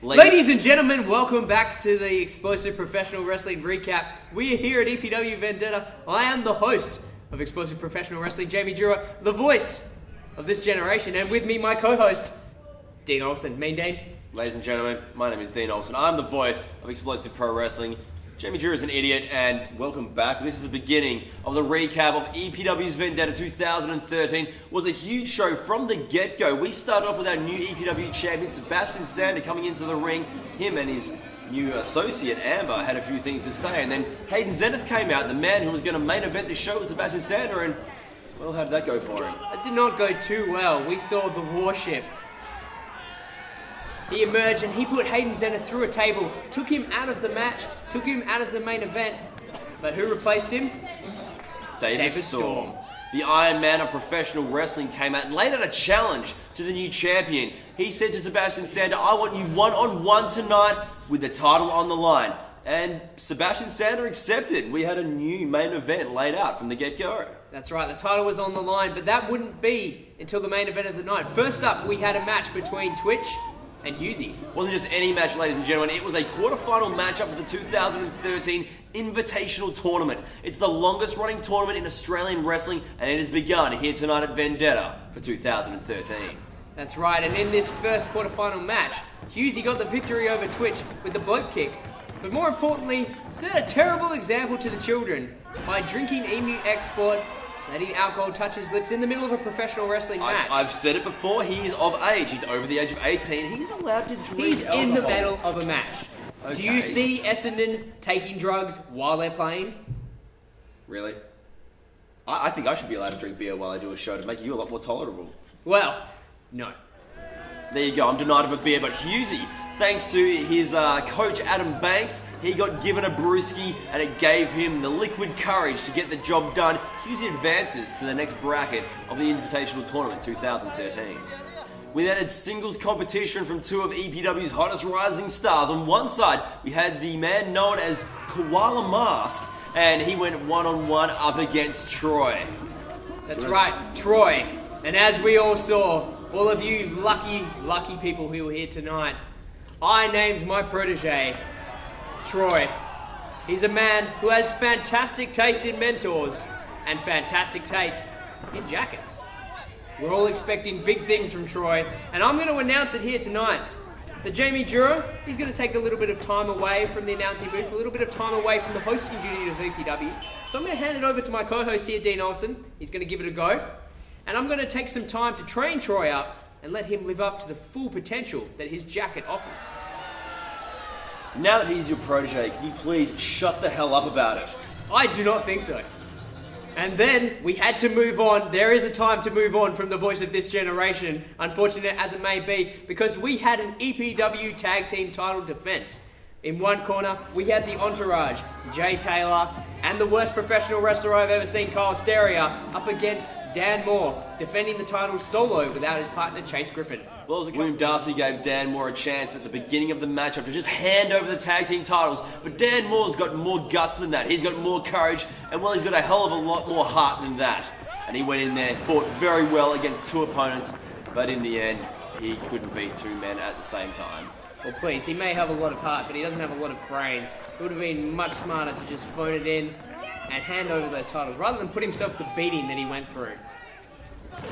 Ladies and gentlemen, welcome back to the Explosive Professional Wrestling Recap. We are here at ECW Vendetta. I am the host of Explosive Professional Wrestling, Jamie Jurah, the voice of this generation, and with me, my co-host, Dean Olsen. Mean Dean. Ladies and gentlemen, my name is Dean Olsen. I'm the voice of Explosive Pro Wrestling. Jamie Jurah is an idiot, and welcome back. This is the beginning of the recap of EPW's Vendetta 2013. It was a huge show from the get-go. We started off with our new EPW champion, Sebastian Sander, coming into the ring. Him and his new associate, Amber, had a few things to say, and then Hayden Zenith came out, the man who was going to main event the show with Sebastian Sander, and, well, how did that go for him? It did not go too well. We saw the Warship. He emerged and he put Hayden Zenith through a table, took him out of the match, took him out of the main event. But who replaced him? David Storm. The Iron Man of professional wrestling came out and laid out a challenge to the new champion. He said to Sebastian Sander, I want you one-on-one tonight with the title on the line. And Sebastian Sander accepted. We had a new main event laid out from the get-go. That's right, the title was on the line, but that wouldn't be until the main event of the night. First up, we had a match between Twitch and Hughs. It wasn't just any match, ladies and gentlemen. It was a quarterfinal matchup for the 2013 Invitational Tournament. It's the longest running tournament in Australian wrestling, and it has begun here tonight at Vendetta for 2013. That's right, and in this first quarterfinal match, Hughs got the victory over Twitch with the bloke kick. But more importantly, set a terrible example to the children by drinking Emu Export, letting alcohol touch his lips in the middle of a professional wrestling match. I've said it before, he is of age. He's over the age of 18. He's allowed to drink He's alcohol. in the middle of a match. Okay. Do you see Essendon taking drugs while they're playing? Really? I think I should be allowed to drink beer while I do a show to make you a lot more tolerable. Well, no. There you go, I'm denied of a beer, but Hughesy, thanks to his coach Adam Banks, he got given a brewski and it gave him the liquid courage to get the job done. Hughesy advances to the next bracket of the Invitational Tournament 2013. We then had singles competition from two of EPW's hottest rising stars. On one side, we had the man known as Koala Mask, and he went one-on-one up against Troy. That's right, Troy. And as we all saw, all of you lucky people who were here tonight, I named my protege Troy. He's a man who has fantastic taste in mentors and fantastic taste in jackets. We're all expecting big things from Troy, and I'm going to announce it here tonight. The Jamie Jurah, he's going to take a little bit of time away from the announcing booth, a little bit of time away from the hosting duty of EPW. So I'm going to hand it over to my co-host here, Dean Olsen. He's going to give it a go. And I'm going to take some time to train Troy up and let him live up to the full potential that his jacket offers. Now that he's your protege, can you please shut the hell up about it? I do not think so. And then we had to move on. There is a time to move on from the voice of this generation, unfortunate as it may be, because we had an EPW Tag Team Title defense. In one corner, we had the Entourage, Jay Taylor, and the worst professional wrestler I've ever seen, Kyle Stereo, up against Dan Moore, defending the title solo without his partner Chase Griffin. Well, William Darcy gave Dan Moore a chance at the beginning of the matchup to just hand over the tag team titles, but Dan Moore's got more guts than that. He's got more courage, and well, he's got a hell of a lot more heart than that. And he went in there, fought very well against two opponents, but in the end, he couldn't beat two men at the same time. Well, please, he may have a lot of heart, but he doesn't have a lot of brains. It would have been much smarter to just phone it in and hand over those titles, rather than put himself the beating that he went through.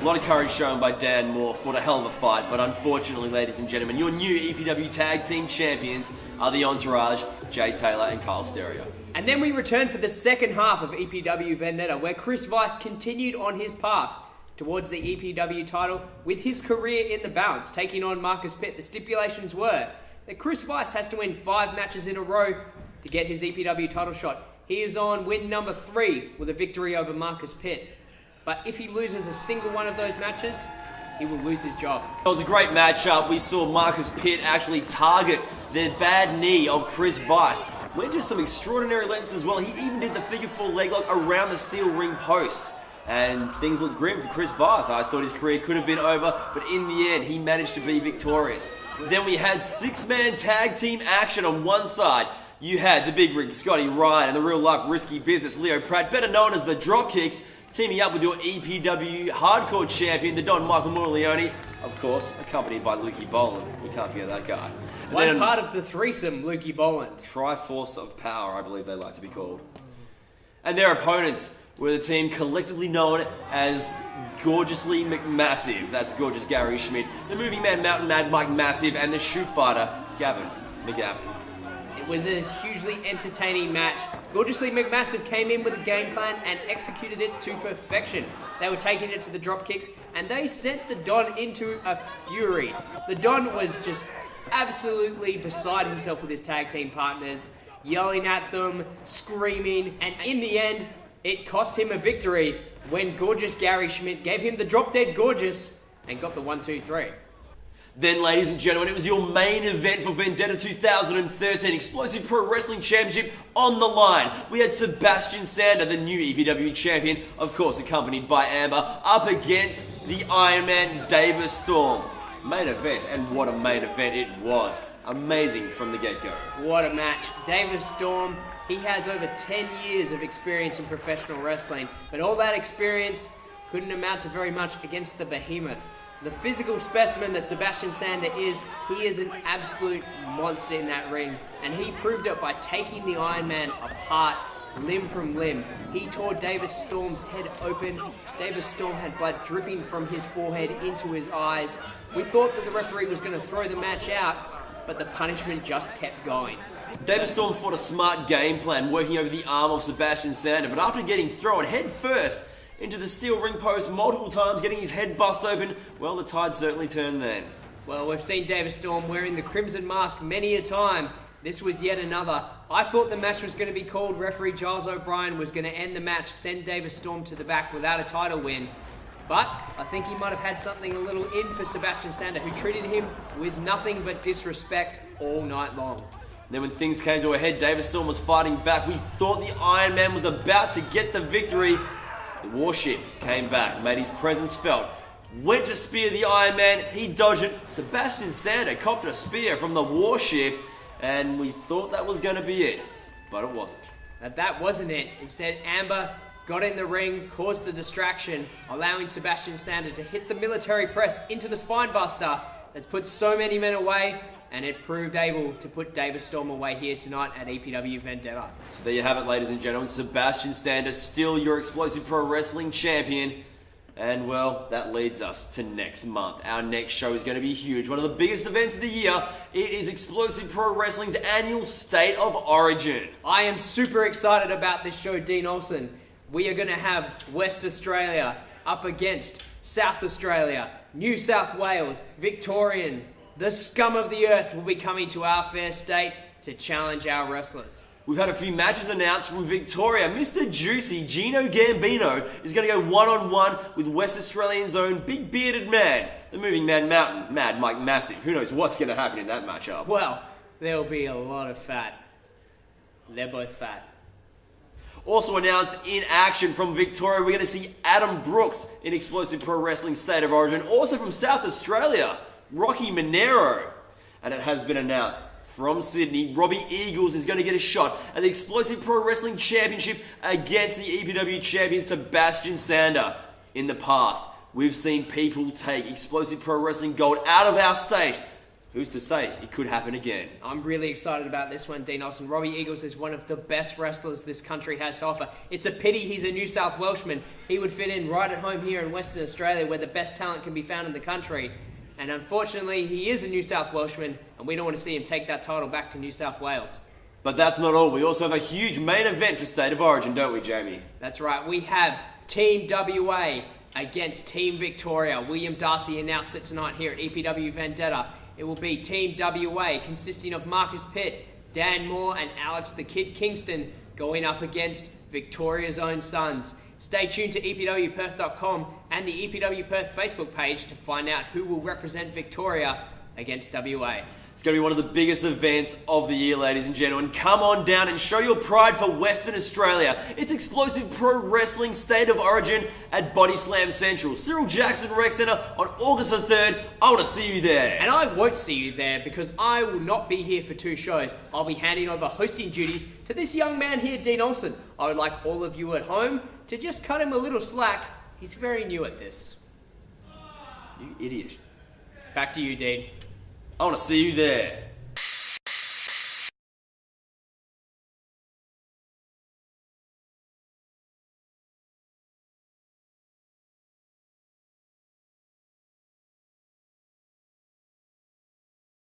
A lot of courage shown by Dan Moore, fought a hell of a fight, but unfortunately, ladies and gentlemen, your new EPW Tag Team Champions are the Entourage, Jay Taylor and Kyle Stereo. And then we returned for the second half of EPW Vendetta, where Chris Weiss continued on his path towards the EPW title with his career in the balance, taking on Marcus Pitt. The stipulations were that Chris Weiss has to win 5 matches in a row to get his EPW title shot. He is on win number 3 with a victory over Marcus Pitt. But if he loses a single one of those matches, he will lose his job. It was a great matchup. We saw Marcus Pitt actually target the bad knee of Chris Weiss. Went to some extraordinary lengths as well. He even did the figure 4 leg lock around the steel ring post. And things looked grim for Chris Weiss. I thought his career could have been over, but in the end, he managed to be victorious. Then we had 6-man tag team action on one side. You had the big rig Scotty Ryan and the real life risky business Leo Pratt, better known as the Dropkicks, teaming up with your EPW hardcore champion, the Don Michael Morleone, of course, accompanied by Lukey Boland. You can't forget that guy. And One then part of the threesome, Lukey Boland. Triforce of Power, I believe they like to be called. And their opponents were the team collectively known as Gorgeously McMassive. That's Gorgeous Gary Schmidt, the Moving Man Mountain Mad Mike Massive, and the Shoot Fighter, Gavin McGavin. It was a hugely entertaining match. Gorgeously McMassive came in with a game plan and executed it to perfection. They were taking it to the drop kicks, and they sent the Don into a fury. The Don was just absolutely beside himself with his tag team partners, yelling at them, screaming, and in the end, it cost him a victory when Gorgeous Gary Schmidt gave him the drop dead gorgeous and got the 1-2-3. Then, ladies and gentlemen, it was your main event for Vendetta 2013 Explosive Pro Wrestling Championship on the line. We had Sebastian Sander, the new ECW Champion, of course accompanied by Amber, up against the Iron Man Davis Storm. Main event, and what a main event it was. Amazing from the get-go. What a match. Davis Storm, he has over 10 years of experience in professional wrestling, but all that experience couldn't amount to very much against the behemoth. The physical specimen that Sebastian Sander is, he is an absolute monster in that ring, and he proved it by taking the Iron Man apart, limb from limb. He tore Davis Storm's head open. Davis Storm had blood dripping from his forehead into his eyes. We thought that the referee was going to throw the match out, but the punishment just kept going. Davis Storm fought a smart game plan, working over the arm of Sebastian Sander, but after getting thrown head first into the steel ring post multiple times, getting his head bust open, well, the tide certainly turned then. Well, we've seen Davis Storm wearing the crimson mask many a time. This was yet another. I thought the match was going to be called. Referee Giles O'Brien was going to end the match, send Davis Storm to the back without a title win. But I think he might have had something a little in for Sebastian Sander, who treated him with nothing but disrespect all night long. Then when things came to a head, Davis Storm was fighting back. We thought the Iron Man was about to get the victory. The Warship came back, made his presence felt, went to spear the Iron Man, he dodged it. Sebastian Sander copped a spear from the Warship, and we thought that was going to be it, but it wasn't. That wasn't it. Instead, Amber got in the ring, caused the distraction, allowing Sebastian Sander to hit the military press into the spine buster that's put so many men away, and it proved able to put Davis Storm away here tonight at ECW Vendetta. So there you have it, ladies and gentlemen. Sebastian Sander, still your Explosive Pro Wrestling Champion. And well, that leads us to next month. Our next show is going to be huge. One of the biggest events of the year. It is Explosive Pro Wrestling's annual State of Origin. I am super excited about this show, Dean Olsen. We are going to have West Australia up against South Australia, New South Wales, Victorian. The scum of the earth will be coming to our fair state to challenge our wrestlers. We've had a few matches announced from Victoria. Mr. Juicy, Gino Gambino, is going to go one-on-one with West Australian's own big bearded man, the Moving Man Mountain Mad Mike Massive. Who knows what's going to happen in that matchup? Well, there'll be a lot of fat. They're both fat. Also announced in action from Victoria, we're going to see Adam Brooks in Explosive Pro Wrestling State of Origin. Also from South Australia, Rocky Monero. And it has been announced from Sydney, Robbie Eagles is going to get a shot at the Explosive Pro Wrestling Championship against the ECW Champion Sebastian Sander. In the past, we've seen people take Explosive Pro Wrestling gold out of our state. Who's to say it could happen again? I'm really excited about this one, Dean Olsen. Robbie Eagles is one of the best wrestlers this country has to offer. It's a pity he's a New South Welshman. He would fit in right at home here in Western Australia, where the best talent can be found in the country. And unfortunately, he is a New South Welshman, and we don't want to see him take that title back to New South Wales. But that's not all. We also have a huge main event for State of Origin, don't we, Jamie? That's right. We have Team WA against Team Victoria. William Darcy announced it tonight here at ECW Vendetta. It will be Team WA, consisting of Marcus Pitt, Dan Moore, and Alex the Kid Kingston, going up against Victoria's own sons. Stay tuned to EPWPerth.com and the EPW Perth Facebook page to find out who will represent Victoria against WA. It's going to be one of the biggest events of the year, ladies and gentlemen. Come on down and show your pride for Western Australia. It's Explosive Pro Wrestling State of Origin at Body Slam Central, Cyril Jackson Rec Centre on August the 3rd. I want to see you there. And I won't see you there because I will not be here for 2 shows. I'll be handing over hosting duties to this young man here, Dean Olsen. I would like all of you at home to just cut him a little slack. He's very new at this. You idiot. Back to you, Dean. I want to see you there.